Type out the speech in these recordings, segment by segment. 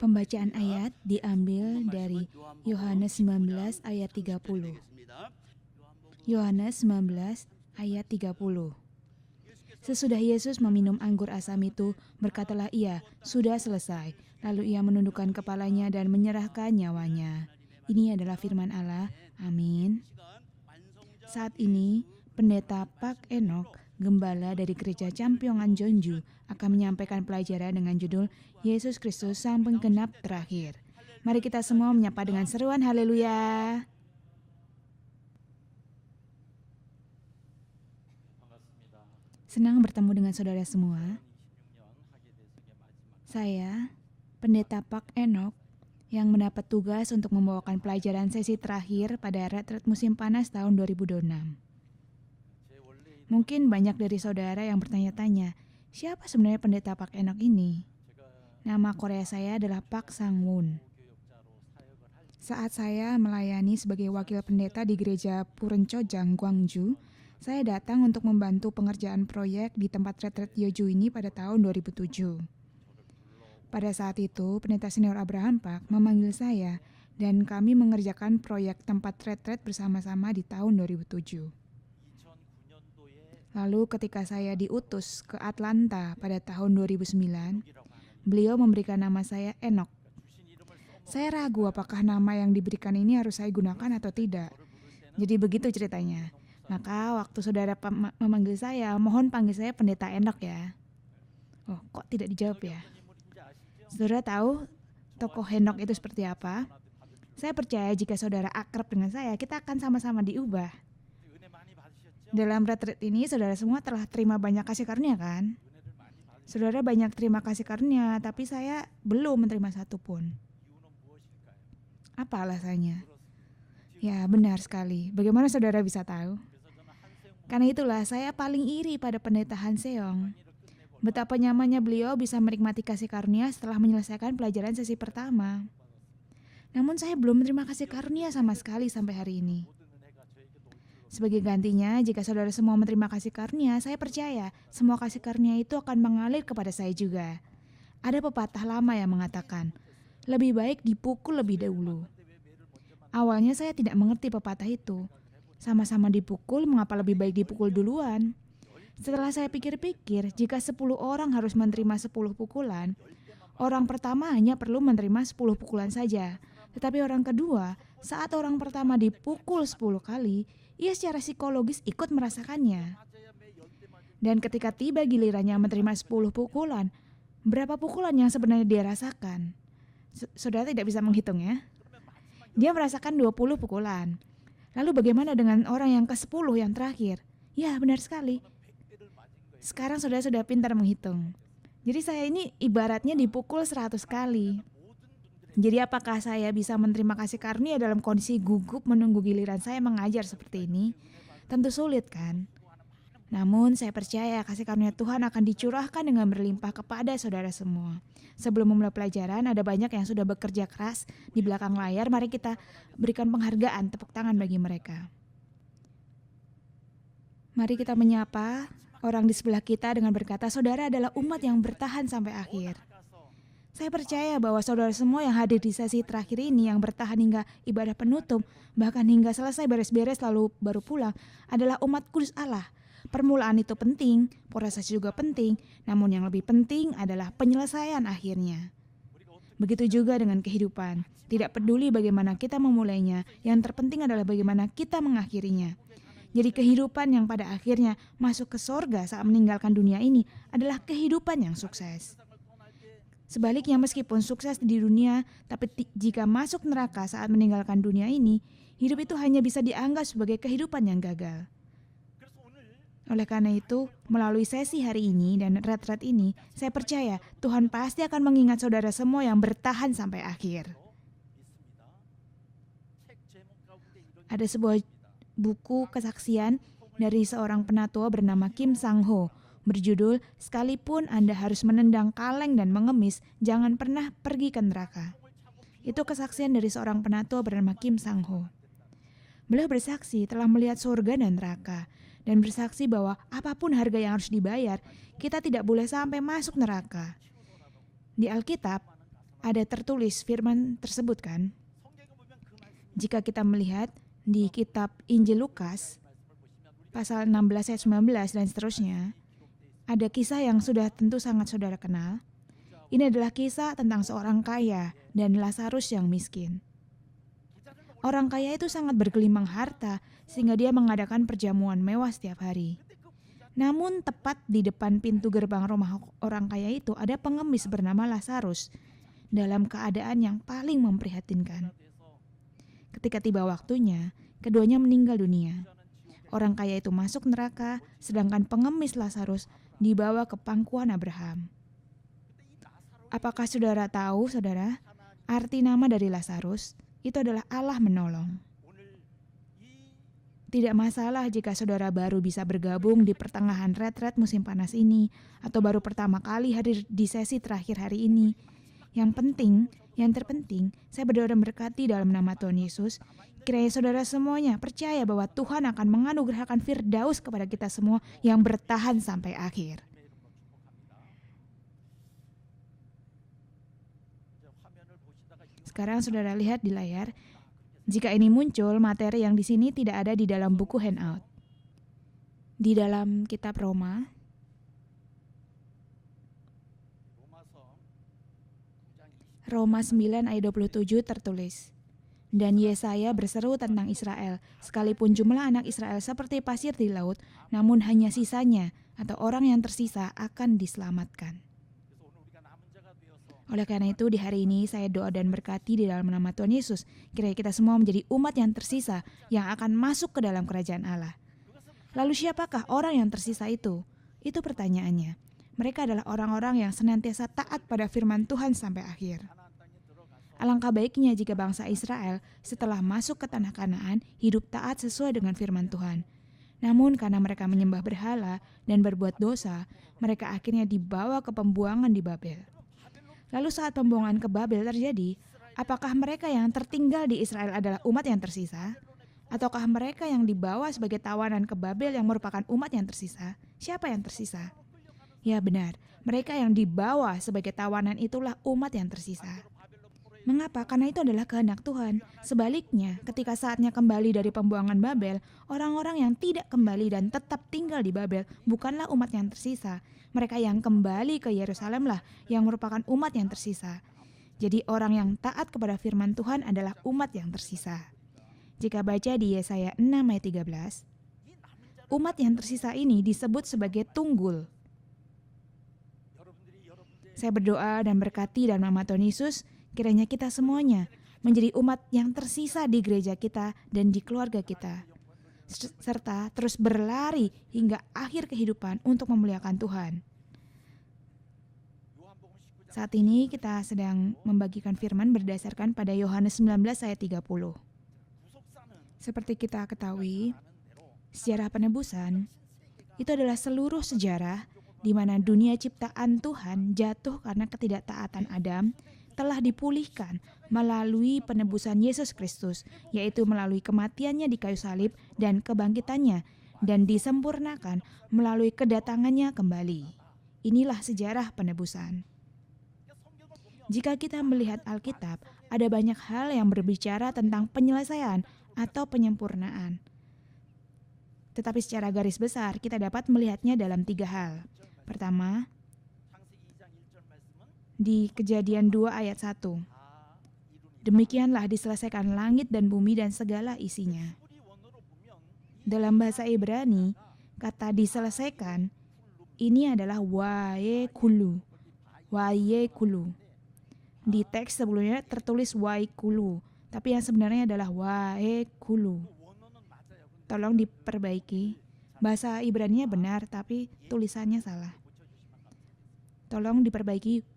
Pembacaan ayat diambil dari Yohanes 19 ayat 30. Yohanes 19 ayat 30. Sesudah Yesus meminum anggur asam itu, berkatalah ia, "Sudah selesai." Lalu ia menundukkan kepalanya dan menyerahkan nyawanya. Ini adalah firman Allah. Amin. Saat ini, Pendeta Park Enoch, gembala dari gereja Championgan Jeonju, akan menyampaikan pelajaran dengan judul Yesus Kristus Sang Penggenap Terakhir. Mari kita semua menyapa dengan seruan haleluya. Senang bertemu dengan saudara semua. Saya, Pendeta Park Enoch, yang mendapat tugas untuk membawakan pelajaran sesi terakhir pada retret musim panas tahun 2026. Mungkin banyak dari saudara yang bertanya-tanya, siapa sebenarnya Pendeta Park Enoch ini? Nama Korea saya adalah Park Sang-won. Saat saya melayani sebagai wakil pendeta di gereja Purencojang, Gwangju, saya datang untuk membantu pengerjaan proyek di tempat retret Yeoju ini pada tahun 2007. Pada saat itu, pendeta senior Abraham Park memanggil saya dan kami mengerjakan proyek tempat retret bersama-sama di tahun 2007. Lalu ketika saya diutus ke Atlanta pada tahun 2009, beliau memberikan nama saya Enoch. Saya ragu apakah nama yang diberikan ini harus saya gunakan atau tidak. Jadi begitu ceritanya. Maka waktu saudara memanggil saya, mohon panggil saya Pendeta Enoch ya. Oh, kok tidak dijawab ya? Saudara tahu tokoh Enoch itu seperti apa? Saya percaya jika saudara akrab dengan saya, kita akan sama-sama diubah. Dalam retret ini, saudara semua telah terima banyak kasih karunia kan? Saudara banyak terima kasih karunia, tapi saya belum menerima satu pun. Apa alasannya? Ya, benar sekali. Bagaimana saudara bisa tahu? Karena itulah saya paling iri pada Pendeta Han Seong. Betapa nyamannya beliau bisa menikmati kasih karunia setelah menyelesaikan pelajaran sesi pertama. Namun saya belum menerima kasih karunia sama sekali sampai hari ini. Sebagai gantinya, jika saudara semua menerima kasih karunia, saya percaya semua kasih karunia itu akan mengalir kepada saya juga. Ada pepatah lama yang mengatakan, lebih baik dipukul lebih dahulu. Awalnya saya tidak mengerti pepatah itu. Sama-sama dipukul, mengapa lebih baik dipukul duluan? Setelah saya pikir-pikir, jika 10 orang harus menerima 10 pukulan, orang pertama hanya perlu menerima 10 pukulan saja. Tetapi orang kedua, saat orang pertama dipukul 10 kali, ia secara psikologis ikut merasakannya. Dan ketika tiba gilirannya menerima 10 pukulan, berapa pukulan yang sebenarnya dia rasakan? Saudara tidak bisa menghitung ya? Dia merasakan 20 pukulan. Lalu bagaimana dengan orang yang ke-10 yang terakhir? Ya, benar sekali. Sekarang saudara sudah pintar menghitung. Jadi saya ini ibaratnya dipukul 100 kali. Jadi apakah saya bisa menerima kasih karunia dalam kondisi gugup menunggu giliran saya mengajar seperti ini? Tentu sulit kan? Namun saya percaya kasih karunia Tuhan akan dicurahkan dengan berlimpah kepada saudara semua. Sebelum memulai pelajaran, ada banyak yang sudah bekerja keras di belakang layar. Mari kita berikan penghargaan, tepuk tangan bagi mereka. Mari kita menyapa orang di sebelah kita dengan berkata, saudara adalah umat yang bertahan sampai akhir. Saya percaya bahwa saudara semua yang hadir di sesi terakhir ini yang bertahan hingga ibadah penutup, bahkan hingga selesai beres-beres lalu baru pulang, adalah umat kudus Allah. Permulaan itu penting, proses juga penting, namun yang lebih penting adalah penyelesaian akhirnya. Begitu juga dengan kehidupan. Tidak peduli bagaimana kita memulainya, yang terpenting adalah bagaimana kita mengakhirinya. Jadi kehidupan yang pada akhirnya masuk ke sorga saat meninggalkan dunia ini adalah kehidupan yang sukses. Sebaliknya meskipun sukses di dunia, tapi jika masuk neraka saat meninggalkan dunia ini, hidup itu hanya bisa dianggap sebagai kehidupan yang gagal. Oleh karena itu, melalui sesi hari ini dan retret ini, saya percaya Tuhan pasti akan mengingat saudara semua yang bertahan sampai akhir. Ada sebuah buku kesaksian dari seorang penatua bernama Kim Sang-ho, berjudul Sekalipun Anda Harus Menendang Kaleng dan Mengemis, Jangan Pernah Pergi ke Neraka. Itu kesaksian dari seorang penatua bernama Kim Sang-ho. Beliau bersaksi telah melihat surga dan neraka, dan bersaksi bahwa apapun harga yang harus dibayar, kita tidak boleh sampai masuk neraka. Di Alkitab ada tertulis firman tersebut kan? Jika kita melihat di kitab Injil Lukas, pasal 16 ayat 19 dan seterusnya, ada kisah yang sudah tentu sangat saudara kenal. Ini adalah kisah tentang seorang kaya dan Lazarus yang miskin. Orang kaya itu sangat bergelimang harta sehingga dia mengadakan perjamuan mewah setiap hari. Namun tepat di depan pintu gerbang rumah orang kaya itu ada pengemis bernama Lazarus dalam keadaan yang paling memprihatinkan. Ketika tiba waktunya, keduanya meninggal dunia. Orang kaya itu masuk neraka, sedangkan pengemis Lazarus dibawa ke pangkuan Abraham. Apakah saudara tahu, saudara, arti nama dari Lazarus? Itu adalah Allah menolong. Tidak masalah jika saudara baru bisa bergabung di pertengahan retret musim panas ini, atau baru pertama kali hadir di sesi terakhir hari ini. Yang terpenting, saya berdoa dan berkati dalam nama Tuhan Yesus, kiranya saudara semuanya percaya bahwa Tuhan akan menganugerahkan Firdaus kepada kita semua yang bertahan sampai akhir. Sekarang saudara lihat di layar, jika ini muncul, materi yang di sini tidak ada di dalam buku handout. Di dalam kitab Roma 9 ayat 27 tertulis, dan Yesaya berseru tentang Israel, sekalipun jumlah anak Israel seperti pasir di laut, namun hanya sisanya atau orang yang tersisa akan diselamatkan. Oleh karena itu, di hari ini saya doa dan berkati di dalam nama Tuhan Yesus, kiranya kita semua menjadi umat yang tersisa yang akan masuk ke dalam kerajaan Allah. Lalu siapakah orang yang tersisa itu? Itu pertanyaannya. Mereka adalah orang-orang yang senantiasa taat pada firman Tuhan sampai akhir. Alangkah baiknya jika bangsa Israel setelah masuk ke tanah Kanaan hidup taat sesuai dengan firman Tuhan. Namun karena mereka menyembah berhala dan berbuat dosa, mereka akhirnya dibawa ke pembuangan di Babel. Lalu saat pembuangan ke Babel terjadi, apakah mereka yang tertinggal di Israel adalah umat yang tersisa? Ataukah mereka yang dibawa sebagai tawanan ke Babel yang merupakan umat yang tersisa? Siapa yang tersisa? Ya benar, mereka yang dibawa sebagai tawanan itulah umat yang tersisa. Mengapa? Karena itu adalah kehendak Tuhan. Sebaliknya, ketika saatnya kembali dari pembuangan Babel, orang-orang yang tidak kembali dan tetap tinggal di Babel bukanlah umat yang tersisa. Mereka yang kembali ke Yerusalem lah yang merupakan umat yang tersisa. Jadi orang yang taat kepada firman Tuhan adalah umat yang tersisa. Jika baca di Yesaya 6 ayat 13, umat yang tersisa ini disebut sebagai tunggul. Saya berdoa dan berkati dalam nama Tuhan Yesus, kiranya kita semuanya menjadi umat yang tersisa di gereja kita dan di keluarga kita, serta terus berlari hingga akhir kehidupan untuk memuliakan Tuhan. Saat ini kita sedang membagikan firman berdasarkan pada Yohanes 19 ayat 30. Seperti kita ketahui, sejarah penebusan itu adalah seluruh sejarah di mana dunia ciptaan Tuhan jatuh karena ketidaktaatan Adam telah dipulihkan melalui penebusan Yesus Kristus, yaitu melalui kematiannya di kayu salib dan kebangkitannya, dan disempurnakan melalui kedatangannya kembali. Inilah sejarah penebusan. Jika kita melihat Alkitab, ada banyak hal yang berbicara tentang penyelesaian atau penyempurnaan. Tetapi secara garis besar, kita dapat melihatnya dalam 3 hal. Pertama, di Kejadian 2 ayat 1. Demikianlah diselesaikan langit dan bumi dan segala isinya. Dalam bahasa Ibrani, kata diselesaikan ini adalah waekulu. Waekulu. Di teks sebelumnya tertulis waekulu, tapi yang sebenarnya adalah waekulu. Tolong diperbaiki. Bahasa Ibrani-nya benar, tapi tulisannya salah. Tolong diperbaiki.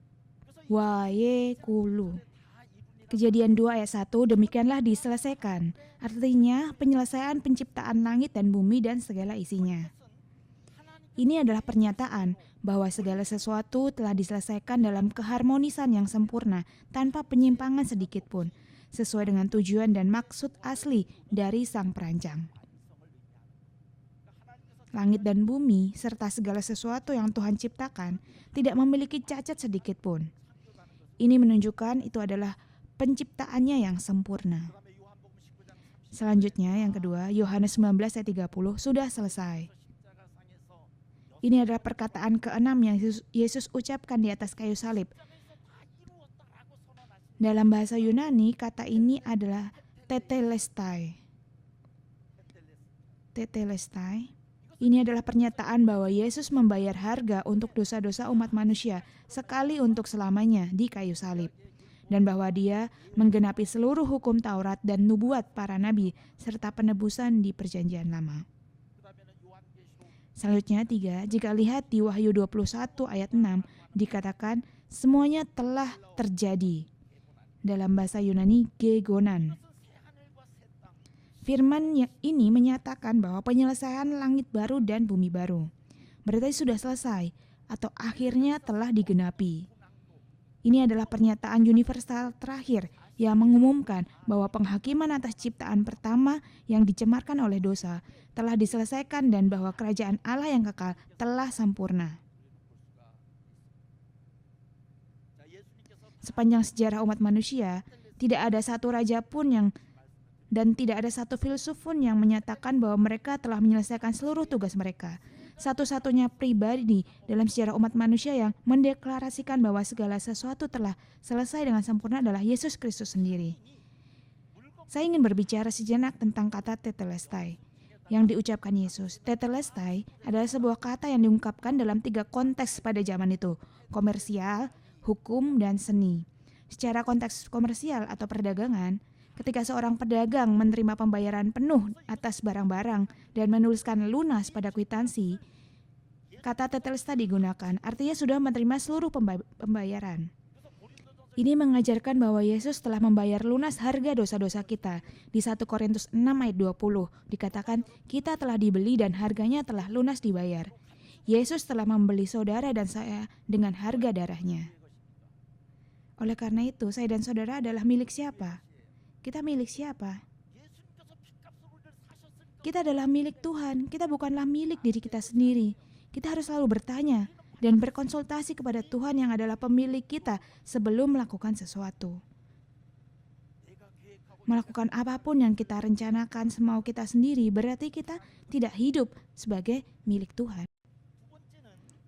Waekulu. Kejadian 2 ayat 1, demikianlah diselesaikan. Artinya penyelesaian penciptaan langit dan bumi dan segala isinya. Ini adalah pernyataan bahwa segala sesuatu telah diselesaikan dalam keharmonisan yang sempurna tanpa penyimpangan sedikit pun, sesuai dengan tujuan dan maksud asli dari Sang Perancang. Langit dan bumi serta segala sesuatu yang Tuhan ciptakan tidak memiliki cacat sedikit pun. Ini menunjukkan itu adalah penciptaannya yang sempurna. Selanjutnya yang kedua, Yohanes 19 ayat 30 sudah selesai. Ini adalah perkataan ke-6 yang Yesus ucapkan di atas kayu salib. Dalam bahasa Yunani, kata ini adalah tetelestai. Tetelestai. Ini adalah pernyataan bahwa Yesus membayar harga untuk dosa-dosa umat manusia sekali untuk selamanya di kayu salib. Dan bahwa dia menggenapi seluruh hukum Taurat dan nubuat para nabi serta penebusan di perjanjian lama. Selanjutnya 3, jika lihat di Wahyu 21 ayat 6 dikatakan semuanya telah terjadi. Dalam bahasa Yunani gegonan. Firman ini menyatakan bahwa penyelesaian langit baru dan bumi baru berarti sudah selesai atau akhirnya telah digenapi. Ini adalah pernyataan universal terakhir yang mengumumkan bahwa penghakiman atas ciptaan pertama yang dicemarkan oleh dosa telah diselesaikan dan bahwa kerajaan Allah yang kekal telah sempurna. Sepanjang sejarah umat manusia, tidak ada satu raja pun dan tidak ada satu filsuf pun yang menyatakan bahwa mereka telah menyelesaikan seluruh tugas mereka. Satu-satunya pribadi dalam sejarah umat manusia yang mendeklarasikan bahwa segala sesuatu telah selesai dengan sempurna adalah Yesus Kristus sendiri. Saya ingin berbicara sejenak tentang kata tetelestai yang diucapkan Yesus. Tetelestai adalah sebuah kata yang diungkapkan dalam 3 konteks pada zaman itu, komersial, hukum, dan seni. Secara konteks komersial atau perdagangan, ketika seorang pedagang menerima pembayaran penuh atas barang-barang dan menuliskan lunas pada kwitansi, kata tetelestai digunakan, artinya sudah menerima seluruh pembayaran. Ini mengajarkan bahwa Yesus telah membayar lunas harga dosa-dosa kita. Di 1 Korintus 6 ayat 20 dikatakan kita telah dibeli dan harganya telah lunas dibayar. Yesus telah membeli saudara dan saya dengan harga darahnya. Oleh karena itu, saya dan saudara adalah milik siapa? Kita milik siapa? Kita adalah milik Tuhan. Kita bukanlah milik diri kita sendiri. Kita harus selalu bertanya dan berkonsultasi kepada Tuhan yang adalah pemilik kita sebelum melakukan sesuatu. Melakukan apapun yang kita rencanakan semau kita sendiri berarti kita tidak hidup sebagai milik Tuhan.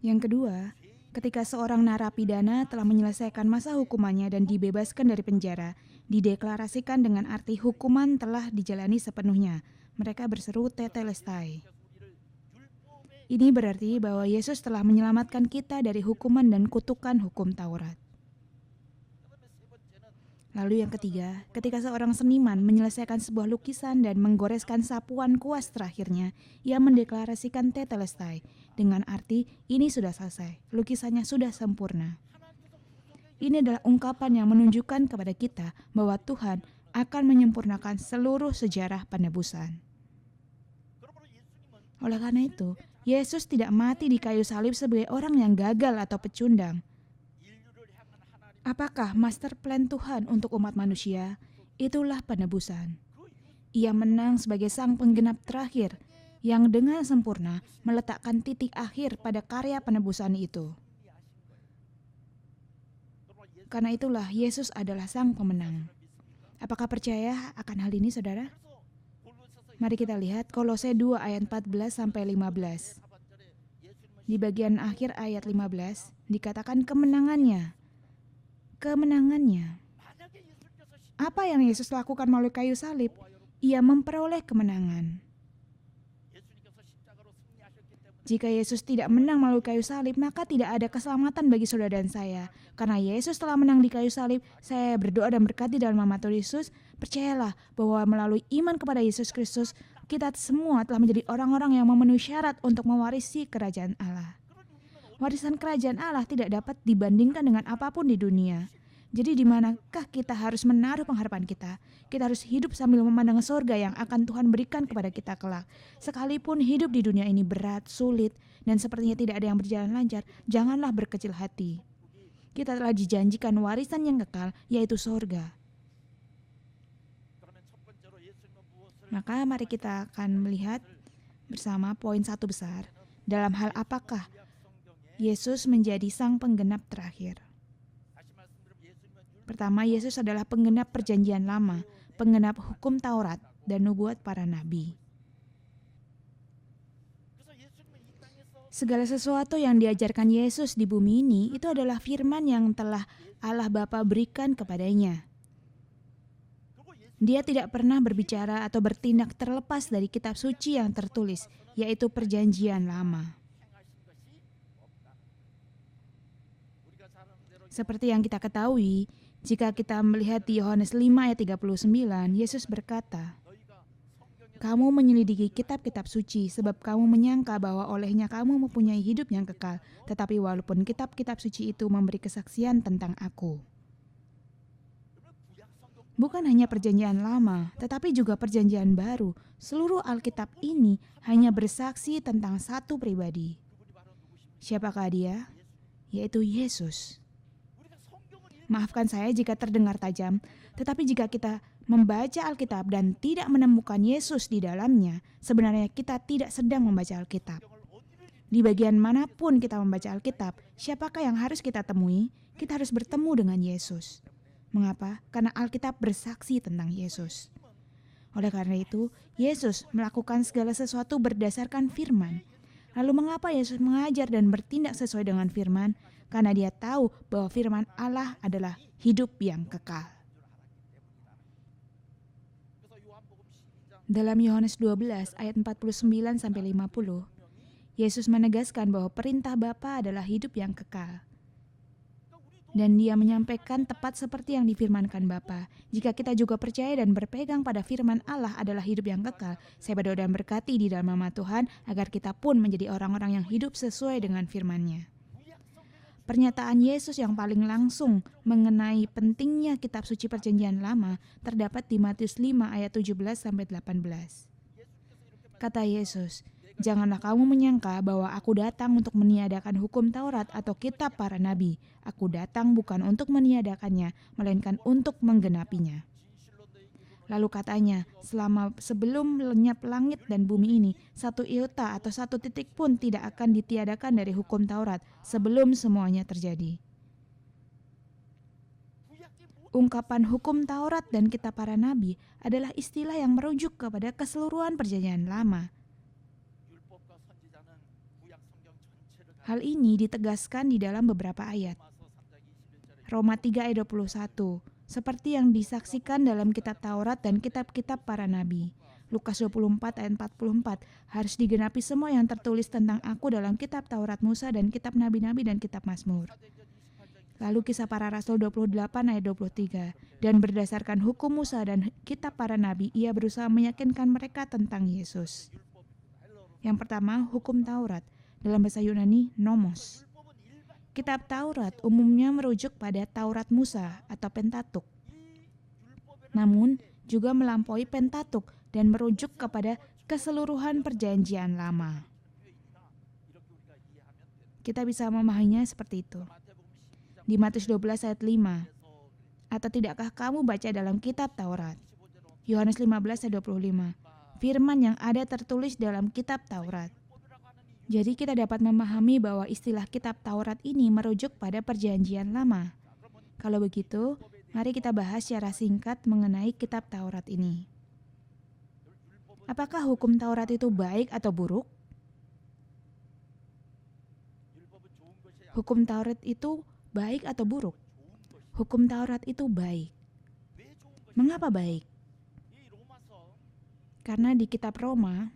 Yang kedua, ketika seorang narapidana telah menyelesaikan masa hukumannya dan dibebaskan dari penjara, dideklarasikan dengan arti hukuman telah dijalani sepenuhnya. Mereka berseru tetelestai. Ini berarti bahwa Yesus telah menyelamatkan kita dari hukuman dan kutukan hukum Taurat. Lalu yang ketiga, ketika seorang seniman menyelesaikan sebuah lukisan dan menggoreskan sapuan kuas terakhirnya, ia mendeklarasikan tetelestai dengan arti ini sudah selesai, lukisannya sudah sempurna. Ini adalah ungkapan yang menunjukkan kepada kita bahwa Tuhan akan menyempurnakan seluruh sejarah penebusan. Oleh karena itu, Yesus tidak mati di kayu salib sebagai orang yang gagal atau pecundang. Apakah master plan Tuhan untuk umat manusia? Itulah penebusan. Ia menang sebagai sang penggenap terakhir yang dengan sempurna meletakkan titik akhir pada karya penebusan itu. Karena itulah Yesus adalah sang pemenang. Apakah percaya akan hal ini, saudara? Mari kita lihat Kolose 2 ayat 14-15. Di bagian akhir ayat 15 dikatakan kemenangannya. Kemenangannya. Apa yang Yesus lakukan melalui kayu salib? Ia memperoleh kemenangan. Jika Yesus tidak menang melalui kayu salib, maka tidak ada keselamatan bagi saudara dan saya. Karena Yesus telah menang di kayu salib, saya berdoa dan berkati dalam nama Tuhan Yesus, percayalah bahwa melalui iman kepada Yesus Kristus, kita semua telah menjadi orang-orang yang memenuhi syarat untuk mewarisi kerajaan Allah. Warisan kerajaan Allah tidak dapat dibandingkan dengan apapun di dunia. Jadi di manakah kita harus menaruh pengharapan kita? Kita harus hidup sambil memandang surga yang akan Tuhan berikan kepada kita kelak. Sekalipun hidup di dunia ini berat, sulit, dan sepertinya tidak ada yang berjalan lancar, janganlah berkecil hati. Kita telah dijanjikan warisan yang kekal, yaitu surga. Maka mari kita akan melihat bersama poin satu besar. Dalam hal apakah Yesus menjadi sang penggenap terakhir? Pertama, Yesus adalah penggenap perjanjian lama, penggenap hukum Taurat dan nubuat para nabi. Segala sesuatu yang diajarkan Yesus di bumi ini itu adalah firman yang telah Allah Bapa berikan kepadanya. Dia tidak pernah berbicara atau bertindak terlepas dari kitab suci yang tertulis, yaitu perjanjian lama. Seperti yang kita ketahui, jika kita melihat di Yohanes 5 ayat 39, Yesus berkata, "Kamu menyelidiki kitab-kitab suci sebab kamu menyangka bahwa olehnya kamu mempunyai hidup yang kekal, tetapi walaupun kitab-kitab suci itu memberi kesaksian tentang Aku." Bukan hanya perjanjian lama, tetapi juga perjanjian baru. Seluruh Alkitab ini hanya bersaksi tentang satu pribadi. Siapakah dia? Yaitu Yesus. Maafkan saya jika terdengar tajam, tetapi jika kita membaca Alkitab dan tidak menemukan Yesus di dalamnya, sebenarnya kita tidak sedang membaca Alkitab. Di bagian manapun kita membaca Alkitab, siapakah yang harus kita temui? Kita harus bertemu dengan Yesus. Mengapa? Karena Alkitab bersaksi tentang Yesus. Oleh karena itu, Yesus melakukan segala sesuatu berdasarkan firman. Lalu mengapa Yesus mengajar dan bertindak sesuai dengan firman? Karena dia tahu bahwa firman Allah adalah hidup yang kekal. Dalam Yohanes 12 ayat 49-50, Yesus menegaskan bahwa perintah Bapa adalah hidup yang kekal. Dan dia menyampaikan tepat seperti yang difirmankan Bapa. Jika kita juga percaya dan berpegang pada firman Allah adalah hidup yang kekal, saya berdoa dan berkati di dalam nama Tuhan agar kita pun menjadi orang-orang yang hidup sesuai dengan firman-Nya. Pernyataan Yesus yang paling langsung mengenai pentingnya kitab suci perjanjian lama terdapat di Matius 5 ayat 17-18. Kata Yesus, "Janganlah kamu menyangka bahwa aku datang untuk meniadakan hukum Taurat atau kitab para nabi. Aku datang bukan untuk meniadakannya, melainkan untuk menggenapinya." Lalu katanya, sebelum lenyap langit dan bumi ini, satu iota atau satu titik pun tidak akan ditiadakan dari hukum Taurat sebelum semuanya terjadi. Ungkapan hukum Taurat dan kitab para nabi adalah istilah yang merujuk kepada keseluruhan perjanjian lama. Hal ini ditegaskan di dalam beberapa ayat. Roma 3 ayat 21, seperti yang disaksikan dalam kitab Taurat dan kitab-kitab para nabi. Lukas 24 ayat 44, harus digenapi semua yang tertulis tentang Aku dalam kitab Taurat Musa dan kitab nabi-nabi dan kitab Mazmur. Lalu Kisah Para Rasul 28 ayat 23, dan berdasarkan hukum Musa dan kitab para nabi, ia berusaha meyakinkan mereka tentang Yesus. Yang pertama, hukum Taurat, dalam bahasa Yunani, nomos. Kitab Taurat umumnya merujuk pada Taurat Musa atau Pentatuk. Namun, juga melampaui Pentatuk dan merujuk kepada keseluruhan perjanjian lama. Kita bisa memahaminya seperti itu. Di Matius 12 ayat 5, "Atau tidakkah kamu baca dalam kitab Taurat?" Yohanes 15 ayat 25, firman yang ada tertulis dalam kitab Taurat. Jadi kita dapat memahami bahwa istilah kitab Taurat ini merujuk pada perjanjian lama. Kalau begitu, mari kita bahas secara singkat mengenai kitab Taurat ini. Apakah hukum Taurat itu baik atau buruk? Hukum Taurat itu baik atau buruk? Hukum Taurat itu baik. Mengapa baik? Karena di kitab Roma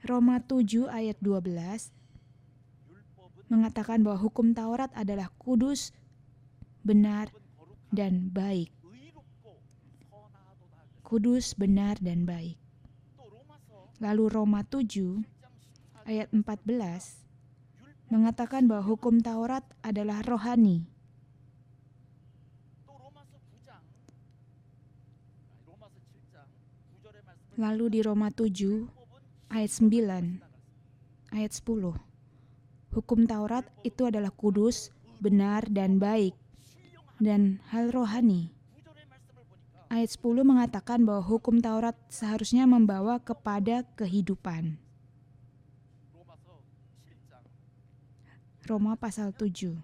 7 ayat 12 mengatakan bahwa hukum Taurat adalah kudus, benar, dan baik. Kudus, benar, dan baik. Lalu Roma 7 ayat 14 mengatakan bahwa hukum Taurat adalah rohani. Lalu di Roma 7 ayat 9, ayat 10. Hukum Taurat itu adalah kudus, benar, dan baik, dan hal rohani. Ayat 10 mengatakan bahwa hukum Taurat seharusnya membawa kepada kehidupan. Roma pasal 7.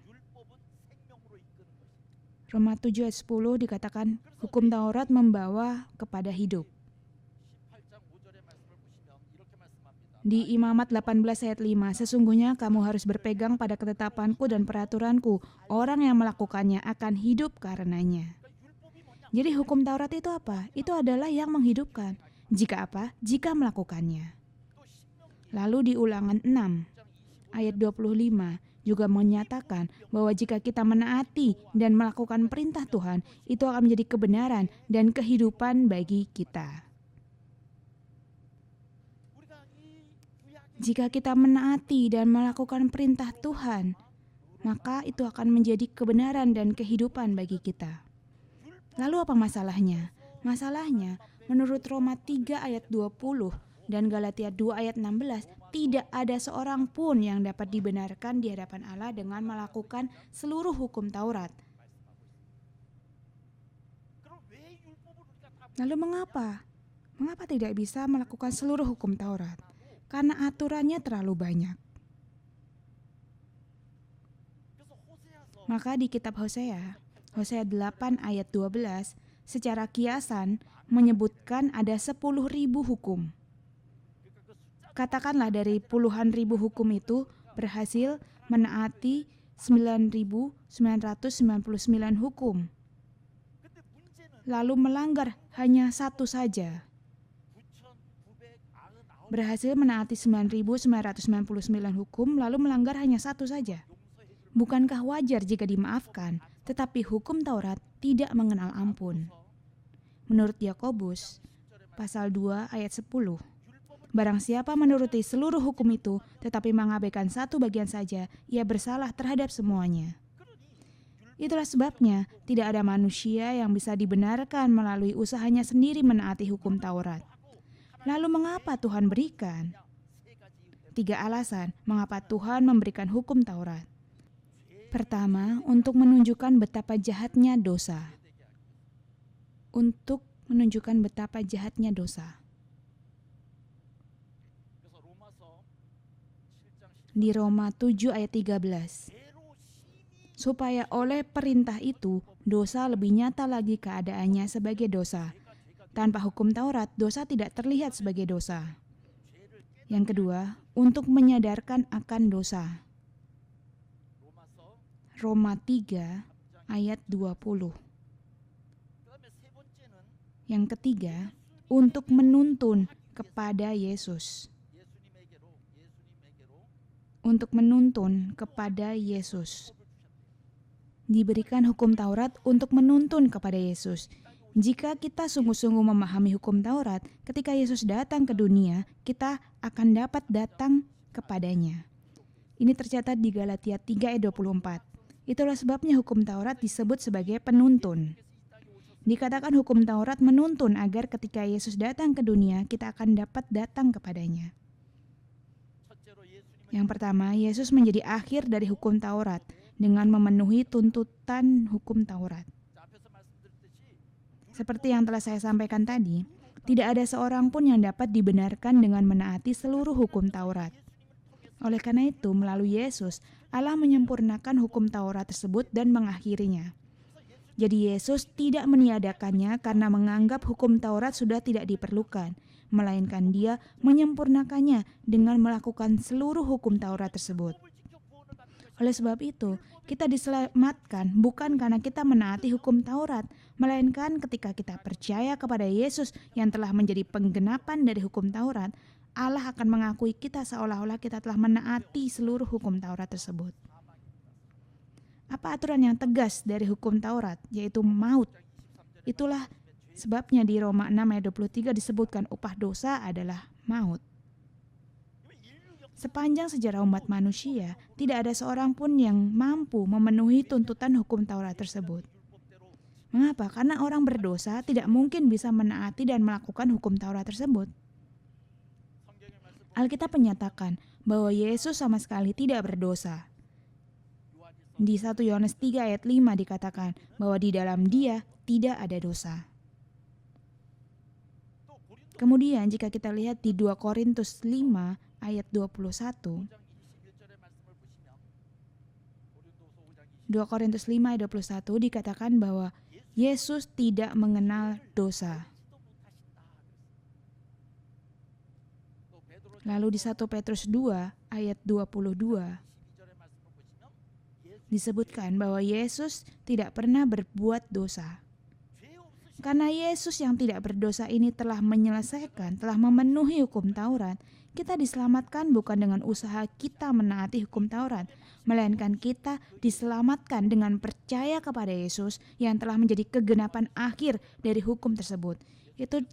Roma 7 ayat 10 dikatakan hukum Taurat membawa kepada hidup. Di Imamat 18 ayat 5, sesungguhnya kamu harus berpegang pada ketetapanku dan peraturanku. Orang yang melakukannya akan hidup karenanya. Jadi hukum Taurat itu apa? Itu adalah yang menghidupkan. Jika apa? Jika melakukannya. Lalu di Ulangan 6 ayat 25 juga menyatakan bahwa jika kita menaati dan melakukan perintah Tuhan, itu akan menjadi kebenaran dan kehidupan bagi kita. Jika kita menaati dan melakukan perintah Tuhan, maka itu akan menjadi kebenaran dan kehidupan bagi kita. Lalu apa masalahnya? Masalahnya, menurut Roma 3 ayat 20 dan Galatia 2 ayat 16, tidak ada seorang pun yang dapat dibenarkan di hadapan Allah dengan melakukan seluruh hukum Taurat. Lalu mengapa? Mengapa tidak bisa melakukan seluruh hukum Taurat? Karena aturannya terlalu banyak. Maka di kitab Hosea 8 ayat 12, secara kiasan menyebutkan ada 10.000 hukum. Katakanlah dari puluhan ribu hukum itu berhasil menaati 9.999 hukum. Lalu melanggar hanya satu saja. Berhasil menaati 9.999 hukum, lalu melanggar hanya satu saja. Bukankah wajar jika dimaafkan, tetapi hukum Taurat tidak mengenal ampun? Menurut Yakobus, pasal 2 ayat 10, barang siapa menuruti seluruh hukum itu, tetapi mengabaikan satu bagian saja, ia bersalah terhadap semuanya. Itulah sebabnya tidak ada manusia yang bisa dibenarkan melalui usahanya sendiri menaati hukum Taurat. Lalu mengapa Tuhan berikan? 3 alasan mengapa Tuhan memberikan hukum Taurat. Pertama, untuk menunjukkan betapa jahatnya dosa. Untuk menunjukkan betapa jahatnya dosa. Di Roma 7 ayat 13. Supaya oleh perintah itu, dosa lebih nyata lagi keadaannya sebagai dosa. Tanpa hukum Taurat, dosa tidak terlihat sebagai dosa. Yang kedua, untuk menyadarkan akan dosa. Roma 3 ayat 20. Yang ketiga, untuk menuntun kepada Yesus. Untuk menuntun kepada Yesus. Diberikan hukum Taurat untuk menuntun kepada Yesus. Jika kita sungguh-sungguh memahami hukum Taurat, ketika Yesus datang ke dunia, kita akan dapat datang kepadanya. Ini tercatat di Galatia 3 ayat 24. Itulah sebabnya hukum Taurat disebut sebagai penuntun. Dikatakan hukum Taurat menuntun agar ketika Yesus datang ke dunia, kita akan dapat datang kepadanya. Yang pertama, Yesus menjadi akhir dari hukum Taurat dengan memenuhi tuntutan hukum Taurat. Seperti yang telah saya sampaikan tadi, tidak ada seorang pun yang dapat dibenarkan dengan menaati seluruh hukum Taurat. Oleh karena itu, melalui Yesus, Allah menyempurnakan hukum Taurat tersebut dan mengakhirinya. Jadi Yesus tidak meniadakannya karena menganggap hukum Taurat sudah tidak diperlukan, melainkan Dia menyempurnakannya dengan melakukan seluruh hukum Taurat tersebut. Oleh sebab itu, kita diselamatkan bukan karena kita menaati hukum Taurat, melainkan ketika kita percaya kepada Yesus yang telah menjadi penggenapan dari hukum Taurat, Allah akan mengakui kita seolah-olah kita telah menaati seluruh hukum Taurat tersebut. Apa aturan yang tegas dari hukum Taurat? Yaitu maut. Itulah sebabnya di Roma 6 ayat 23 disebutkan upah dosa adalah maut. Sepanjang sejarah umat manusia, tidak ada seorang pun yang mampu memenuhi tuntutan hukum Taurat tersebut. Mengapa? Karena orang berdosa tidak mungkin bisa menaati dan melakukan hukum Taurat tersebut. Alkitab menyatakan bahwa Yesus sama sekali tidak berdosa. Di 1 Yohanes 3 ayat 5 dikatakan bahwa di dalam Dia tidak ada dosa. Kemudian jika kita lihat di 2 Korintus 5 ayat 21, 2 Korintus 5 ayat 21 dikatakan bahwa Yesus tidak mengenal dosa. Lalu di 1 Petrus 2 ayat 22 disebutkan bahwa Yesus tidak pernah berbuat dosa. Karena Yesus yang tidak berdosa ini telah menyelesaikan, telah memenuhi hukum Taurat, kita diselamatkan bukan dengan usaha kita menaati hukum Taurat, melainkan kita diselamatkan dengan percaya kepada Yesus yang telah menjadi kegenapan akhir dari hukum tersebut. Itu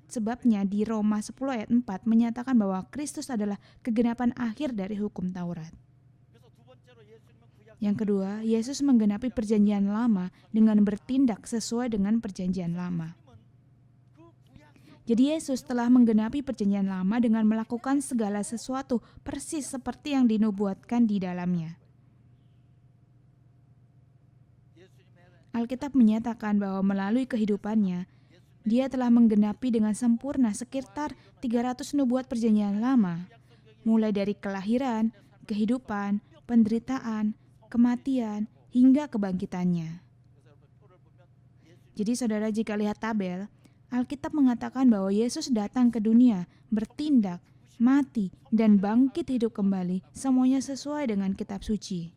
sebabnya di Roma 10 ayat 4 menyatakan bahwa Kristus adalah kegenapan akhir dari hukum Taurat. Yang kedua, Yesus menggenapi perjanjian lama dengan bertindak sesuai dengan perjanjian lama. Jadi Yesus telah menggenapi perjanjian lama dengan melakukan segala sesuatu persis seperti yang dinubuatkan di dalamnya. Alkitab menyatakan bahwa melalui kehidupannya, dia telah menggenapi dengan sempurna sekitar 300 nubuat perjanjian lama, mulai dari kelahiran, kehidupan, penderitaan, kematian, hingga kebangkitannya. Jadi saudara, jika lihat tabel, Alkitab mengatakan bahwa Yesus datang ke dunia, bertindak, mati, dan bangkit hidup kembali, semuanya sesuai dengan kitab suci.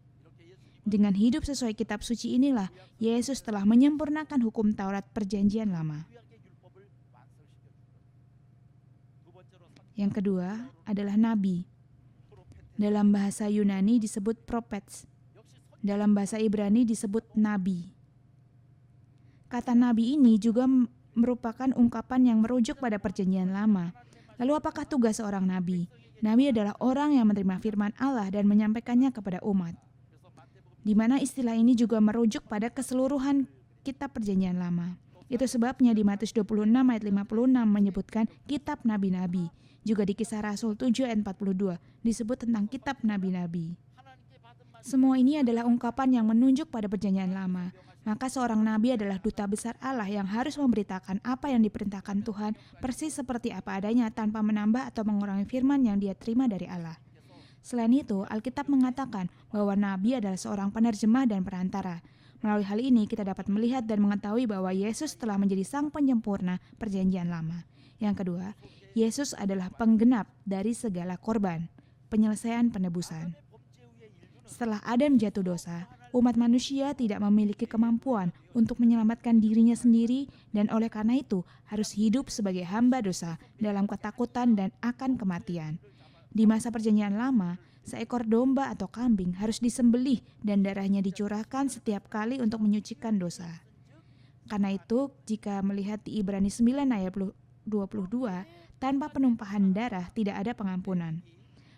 Dengan hidup sesuai kitab suci inilah, Yesus telah menyempurnakan hukum Taurat perjanjian lama. Yang kedua adalah nabi. Dalam bahasa Yunani disebut prophets. Dalam bahasa Ibrani disebut nabi. Kata nabi ini juga merupakan ungkapan yang merujuk pada perjanjian lama. Lalu apakah tugas seorang nabi? Nabi adalah orang yang menerima firman Allah dan menyampaikannya kepada umat. Di mana istilah ini juga merujuk pada keseluruhan kitab perjanjian lama. Itu sebabnya di Matius 26 ayat 56 menyebutkan kitab nabi-nabi. Juga di Kisah Rasul 7 ayat 42 disebut tentang kitab nabi-nabi. Semua ini adalah ungkapan yang menunjuk pada perjanjian lama. Maka seorang nabi adalah duta besar Allah yang harus memberitakan apa yang diperintahkan Tuhan persis seperti apa adanya tanpa menambah atau mengurangi firman yang dia terima dari Allah. Selain itu, Alkitab mengatakan bahwa nabi adalah seorang penerjemah dan perantara. Melalui hal ini kita dapat melihat dan mengetahui bahwa Yesus telah menjadi sang penyempurna perjanjian lama. Yang kedua, Yesus adalah penggenap dari segala korban, penyelesaian penebusan. Setelah Adam jatuh dosa, umat manusia tidak memiliki kemampuan untuk menyelamatkan dirinya sendiri dan oleh karena itu harus hidup sebagai hamba dosa dalam ketakutan dan akan kematian. Di masa perjanjian lama, seekor domba atau kambing harus disembelih dan darahnya dicurahkan setiap kali untuk menyucikan dosa. Karena itu, jika melihat di Ibrani 9 ayat 22, tanpa penumpahan darah tidak ada pengampunan.